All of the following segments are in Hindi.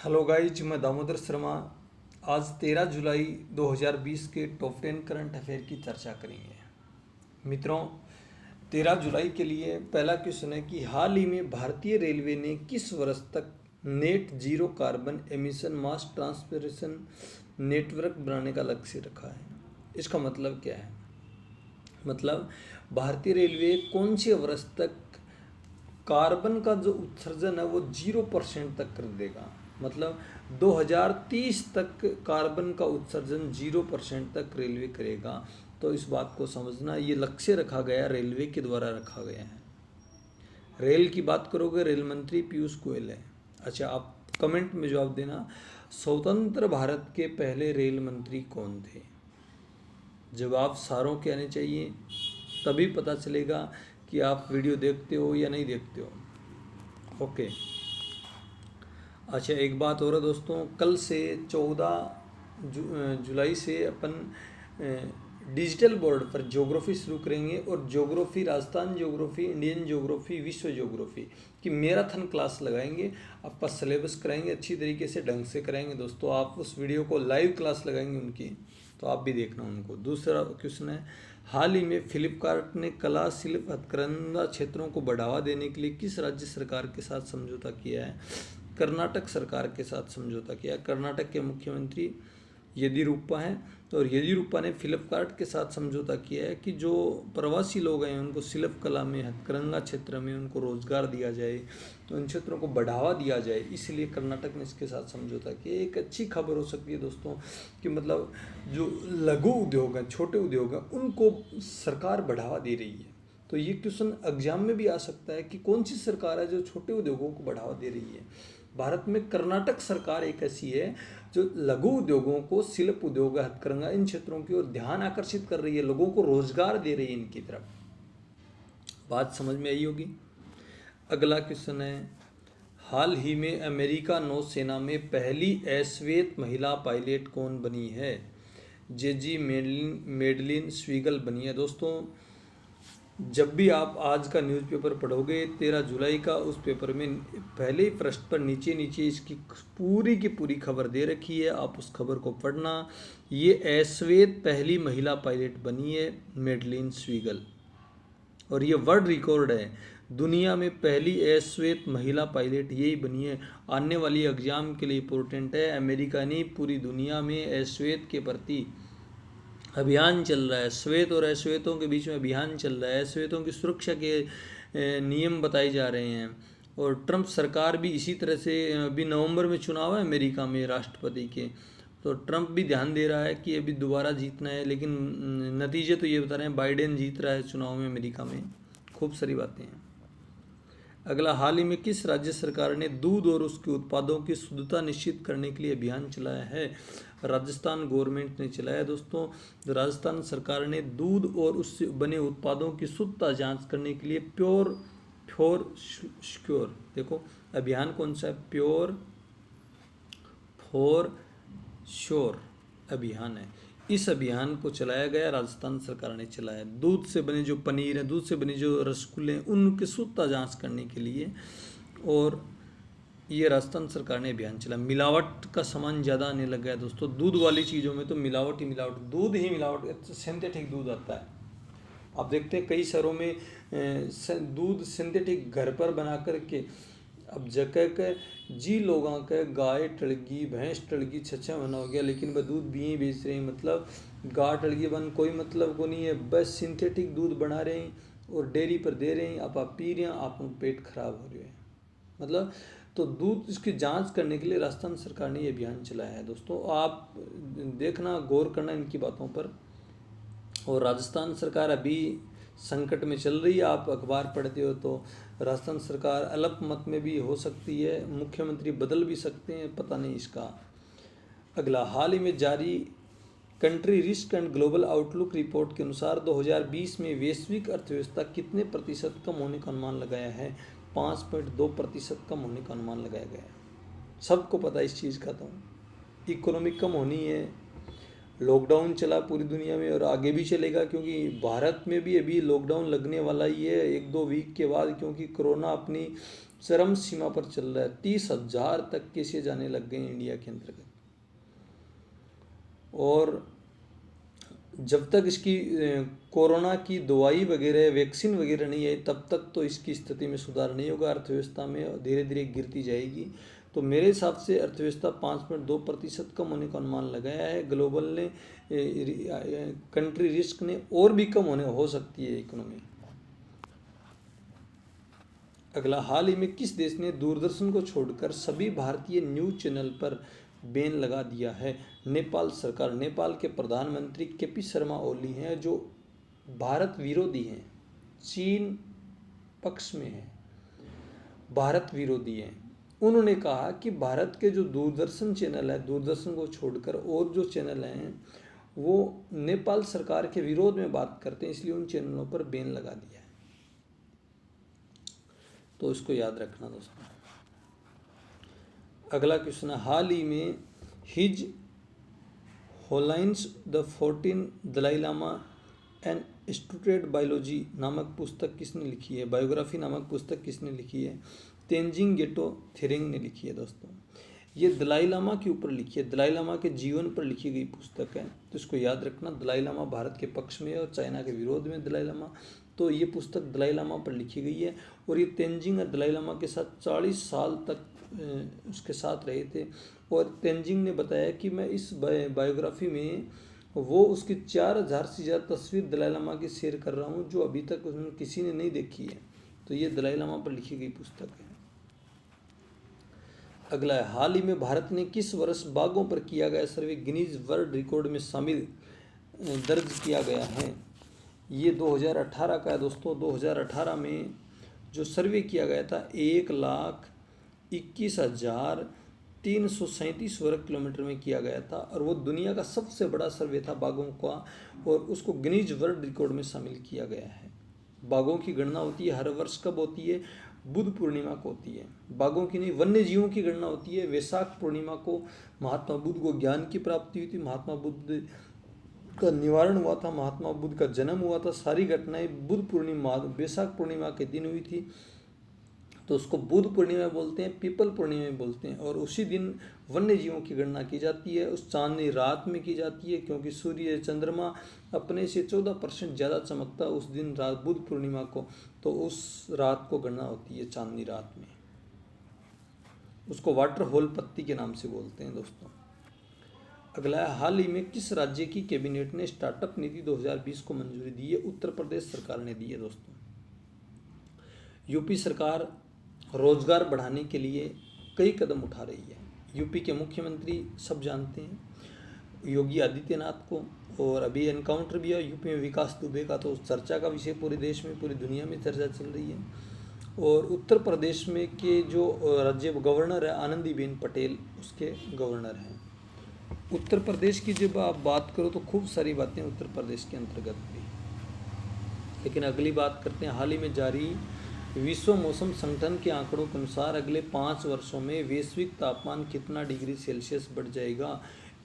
हेलो गाइज, मैं दामोदर शर्मा। आज 13 जुलाई 2020 के टॉप 10 करंट अफेयर की चर्चा करेंगे। मित्रों, 13 जुलाई के लिए पहला क्वेश्चन है कि हाल ही में भारतीय रेलवे ने किस वर्ष तक नेट जीरो कार्बन एमिशन मास ट्रांसपोर्टेशन नेटवर्क बनाने का लक्ष्य रखा है। इसका मतलब क्या है? मतलब भारतीय रेलवे कौन से वर्ष तक कार्बन का जो उत्सर्जन है वो 0% तक कर देगा। मतलब 2030 तक कार्बन का उत्सर्जन 0% तक रेलवे करेगा। तो इस बात को समझना, ये लक्ष्य रखा गया, रेलवे के द्वारा रखा गया है। रेल की बात करोगे, रेल मंत्री पीयूष गोयल है। अच्छा, आप कमेंट में जवाब देना, स्वतंत्र भारत के पहले रेल मंत्री कौन थे? जवाब सारों के आने चाहिए, तभी पता चलेगा कि आप वीडियो देखते हो या नहीं देखते हो। ओके। अच्छा, एक बात और है दोस्तों, कल से 14 जुलाई से अपन डिजिटल बोर्ड पर ज्योग्राफी शुरू करेंगे। और geography, Rajasthan geography, Indian geography, विश्व ज्योग्राफी की मैराथन क्लास लगाएंगे। आपका सिलेबस कराएंगे, अच्छी तरीके से ढंग से कराएंगे दोस्तों। आप उस वीडियो को लाइव क्लास लगाएंगे उनकी, तो आप भी देखना उनको। दूसरा क्वेश्चन है, हाल ही में फ्लिपकार्ट ने कला, शिल्प, हथकरघा क्षेत्रों को बढ़ावा देने के लिए किस राज्य सरकार के साथ समझौता किया है? कर्नाटक सरकार के साथ समझौता किया। कर्नाटक के मुख्यमंत्री येदियुरप्पा हैं, और येदियुरप्पा ने फ्लिपकार्ट के साथ समझौता किया है कि जो प्रवासी लोग हैं उनको शिल्प कला में, हथकरघा क्षेत्र में उनको रोजगार दिया जाए, तो उन क्षेत्रों को बढ़ावा दिया जाए। इसलिए कर्नाटक ने इसके साथ समझौता किया। एक अच्छी खबर हो सकती है दोस्तों कि मतलब जो लघु उद्योग हैं, छोटे उद्योग हैं, उनको सरकार बढ़ावा दे रही है। तो ये क्वेश्चन एग्जाम में भी आ सकता है कि कौन सी सरकार है जो छोटे उद्योगों को बढ़ावा दे रही है। भारत में कर्नाटक सरकार एक ऐसी है जो लघु उद्योगों को, शिल्प उद्योग, हथकरघा, इन क्षेत्रों की ओर ध्यान आकर्षित कर रही है, लोगों को रोजगार दे रही है इनकी तरफ। बात समझ में आई होगी। अगला क्वेश्चन है, हाल ही में अमेरिका नौसेना में पहली अश्वेत महिला पायलट कौन बनी है? जेजी मेडलिन स्वीगल बनी है। दोस्तों, जब भी आप आज का न्यूज़पेपर पढ़ोगे 13 जुलाई का, उस पेपर में पहले ही पृष्ठ पर नीचे नीचे इसकी पूरी की पूरी खबर दे रखी है। आप उस खबर को पढ़ना। ये अश्वेत पहली महिला पायलट बनी है, मेडलिन स्वीगल, और ये वर्ल्ड रिकॉर्ड है। दुनिया में पहली अश्वेत महिला पायलट यही बनी है। आने वाली एग्जाम के लिए इम्पोर्टेंट है। अमेरिका ने पूरी दुनिया में अश्वेत के प्रति अभियान चल रहा है। श्वेत और अश्वेतों के बीच में अभियान चल रहा है। अश्वेतों की सुरक्षा के नियम बताए जा रहे हैं। और ट्रंप सरकार भी इसी तरह से, अभी नवंबर में चुनाव है अमेरिका में राष्ट्रपति के, तो ट्रंप भी ध्यान दे रहा है कि अभी दोबारा जीतना है। लेकिन नतीजे तो ये बता रहे हैं बाइडेन जीत रहा है चुनाव में अमेरिका में। खूब सारी बातें हैं। अगला, हाल ही में किस राज्य सरकार ने दूध और उसके उत्पादों की शुद्धता निश्चित करने के लिए अभियान चलाया है? राजस्थान गवर्नमेंट ने चलाया दोस्तों। राजस्थान सरकार ने दूध और उससे बने उत्पादों की शुद्धता जांच करने के लिए प्योर फॉर श्योर, देखो अभियान कौन सा है, प्योर फॉर श्योर अभियान है। इस अभियान को चलाया गया, राजस्थान सरकार ने चलाया। दूध से बने जो पनीर है, दूध से बने जो रसगुल्ले हैं, उनकी शुद्धता जांच करने के लिए, और ये राजस्थान सरकार ने अभियान चला। मिलावट का सामान ज़्यादा आने लग गया दोस्तों। दूध वाली चीज़ों में तो मिलावट ही मिलावट, दूध ही मिलावट, सिंथेटिक दूध आता है। आप देखते हैं कई शहरों में दूध सिंथेटिक घर पर बना करके, अब जगह के जी लोगों के गाय टलगी, भैंस टलगी, छच्छा बना हो गया, लेकिन वह दूध भी ही बेच रहे हैं। मतलब गाय टलगी बन कोई मतलब को नहीं है, बस सिंथेटिक दूध बना रहे हैं और डेयरी पर दे रहे हैं। आप पी रहे हैं, आप पेट खराब हो रहे हैं। मतलब तो दूध, इसकी जांच करने के लिए राजस्थान सरकार ने ये अभियान चलाया है दोस्तों। आप देखना, गौर करना इनकी बातों पर। और राजस्थान सरकार अभी संकट में चल रही है। आप अखबार पढ़ते हो तो राजस्थान सरकार अल्पमत में भी हो सकती है, मुख्यमंत्री बदल भी सकते हैं, पता नहीं इसका। अगला, हाल ही में जारी country risk and global outlook report के अनुसार 2020 में वैश्विक अर्थव्यवस्था कितने प्रतिशत कम होने का अनुमान लगाया है? 5.2% कम होने का अनुमान लगाया गया है। सबको पता है इस चीज़ का, तो इकोनॉमी कम होनी है। लॉकडाउन चला पूरी दुनिया में और आगे भी चलेगा, क्योंकि भारत में भी अभी लॉकडाउन लगने वाला ही है 1-2 वीक के बाद, क्योंकि कोरोना अपनी चरम सीमा पर चल रहा है। 30,000 तक केसेज आने लग गए इंडिया के अंतर्गत। और जब तक इसकी कोरोना की दवाई वगैरह वैक्सीन वगैरह नहीं आई तब तक तो इसकी स्थिति में सुधार नहीं होगा, अर्थव्यवस्था में धीरे धीरे गिरती जाएगी। तो मेरे हिसाब से अर्थव्यवस्था 5.2% कम होने का अनुमान लगाया है। ग्लोबल ने कंट्री रिस्क ने और भी कम होने हो सकती है इकोनॉमी। अगला, हाल ही में किस देश ने दूरदर्शन को छोड़कर सभी भारतीय न्यूज चैनल पर बैन लगा दिया है? नेपाल सरकार। नेपाल के प्रधानमंत्री केपी शर्मा ओली हैं जो भारत विरोधी हैं, चीन पक्ष में हैं, भारत विरोधी हैं। उन्होंने कहा कि भारत के जो दूरदर्शन चैनल है, दूरदर्शन को छोड़कर और जो चैनल हैं वो नेपाल सरकार के विरोध में बात करते हैं, इसलिए उन चैनलों पर बैन लगा दिया है। तो इसको याद रखना दोस्तों। अगला क्वेश्चन है, हाल ही में his holiness the 14 Dalai Lama an student biology नामक पुस्तक किसने लिखी है? बायोग्राफी नामक पुस्तक किसने लिखी है? तेंजिंग गेटो थेरिंग ने लिखी है दोस्तों। ये दलाई लामा के ऊपर लिखी है, दलाई लामा के जीवन पर लिखी गई पुस्तक है। तो इसको याद रखना, दलाई लामा भारत के पक्ष में है और चाइना के विरोध में दलाई लामा। तो ये पुस्तक दलाई लामा पर लिखी गई है और ये तेंजिंग दलाई लामा के साथ 40 साल तक उसके साथ रहे थे। और तेंजिंग ने बताया कि मैं इस बायोग्राफी में वो उसकी 4000 से ज़्यादा तस्वीर दलाई लामा की शेयर कर रहा हूँ जो अभी तक उसने किसी ने नहीं देखी है। तो ये दलाई लामा पर लिखी गई पुस्तक है। अगला है, हाल ही में भारत ने किस वर्ष बाघों पर किया गया सर्वे गिनीज वर्ल्ड रिकॉर्ड में शामिल दर्ज किया गया है? ये 2018 का है दोस्तों। 2018 में जो सर्वे किया गया था 1,21,337 वर्ग किलोमीटर में किया गया था और वो दुनिया का सबसे बड़ा सर्वे था बाघों का और उसको गिनीज वर्ल्ड रिकॉर्ड में शामिल किया गया है। बाघों की गणना होती है हर वर्ष, कब होती है? बुद्ध पूर्णिमा को होती है। बाघों की नहीं, वन्य जीवों की गणना होती है वैशाख पूर्णिमा को। महात्मा बुद्ध को ज्ञान की प्राप्ति हुई थी, महात्मा बुद्ध का निवारण हुआ था, महात्मा बुद्ध का जन्म हुआ था। सारी घटनाएं बुद्ध पूर्णिमा वैशाख पूर्णिमा के दिन हुई थी। तो उसको बुद्ध पूर्णिमा बोलते हैं, पीपल पूर्णिमा बोलते हैं। और उसी दिन वन्य जीवों की गणना की जाती है, उस चांदनी रात में की जाती है क्योंकि सूर्य चंद्रमा अपने से 14% ज़्यादा चमकता है उस दिन रात बुद्ध पूर्णिमा को। तो उस रात को गणना होती है चांदनी रात में। उसको वाटर होल पत्ती के नाम से बोलते हैं दोस्तों। अगला है, हाल ही में किस राज्य की कैबिनेट ने स्टार्टअप नीति 2020 को मंजूरी दी है? उत्तर प्रदेश सरकार ने दी है दोस्तों। यूपी सरकार रोजगार बढ़ाने के लिए कई कदम उठा रही है। यूपी के मुख्यमंत्री सब जानते हैं, योगी आदित्यनाथ को। और अभी एनकाउंटर भी है यूपी में विकास दुबे का, तो चर्चा का विषय पूरे देश में पूरी दुनिया में चर्चा चल रही है। और उत्तर प्रदेश में के जो राज्य गवर्नर है आनंदीबेन पटेल, उसके गवर्नर हैं। उत्तर प्रदेश की जब आप बात करो तो खूब सारी बातें उत्तर प्रदेश के अंतर्गत भी। लेकिन अगली बात करते हैं, हाल ही में जारी विश्व मौसम संगठन के आंकड़ों के अनुसार अगले 5 वर्षों में वैश्विक तापमान कितना डिग्री सेल्सियस बढ़ जाएगा?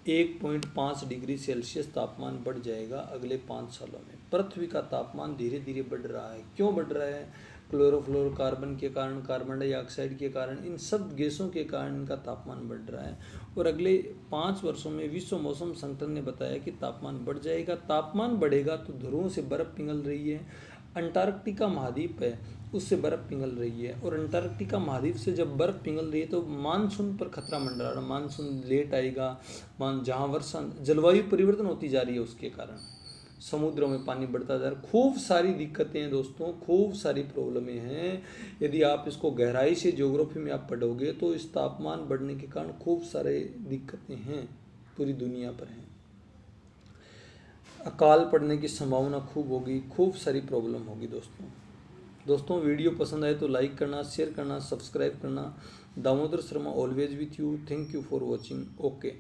1.5 डिग्री सेल्सियस तापमान बढ़ जाएगा अगले 5 सालों में। पृथ्वी का तापमान धीरे धीरे बढ़ रहा है। क्यों बढ़ रहा है? क्लोरोफ्लोरोकार्बन के कारण, कार्बन डाइऑक्साइड के कारण, इन सब गैसों के कारण इनका तापमान बढ़ रहा है। और अगले 5 वर्षों में विश्व मौसम संगठन ने बताया कि तापमान बढ़ जाएगा। तापमान बढ़ेगा तो ध्रुवों से बर्फ़ पिघल रही है, अंटार्कटिका महाद्वीप है उससे बर्फ़ पिघल रही है। और अंटार्कटिका महाद्वीप से जब बर्फ़ पिघल रही है तो मानसून पर खतरा मंडरा रहा है। मानसून लेट आएगा, जहाँ वर्षा, जलवायु परिवर्तन होती जा रही है उसके कारण समुद्रों में पानी बढ़ता जा रहा है। खूब सारी दिक्कतें हैं दोस्तों, खूब सारी प्रॉब्लमें हैं। यदि आप इसको गहराई से ज्योग्राफी में आप पढ़ोगे तो इस तापमान बढ़ने के कारण खूब सारे दिक्कतें हैं, पूरी दुनिया पर हैं। अकाल पड़ने की संभावना खूब होगी, खूब सारी प्रॉब्लम होगी दोस्तों। वीडियो पसंद आए तो लाइक करना, शेयर करना, सब्सक्राइब करना। Damodar Sharma always with you. Thank you for watching. Okay.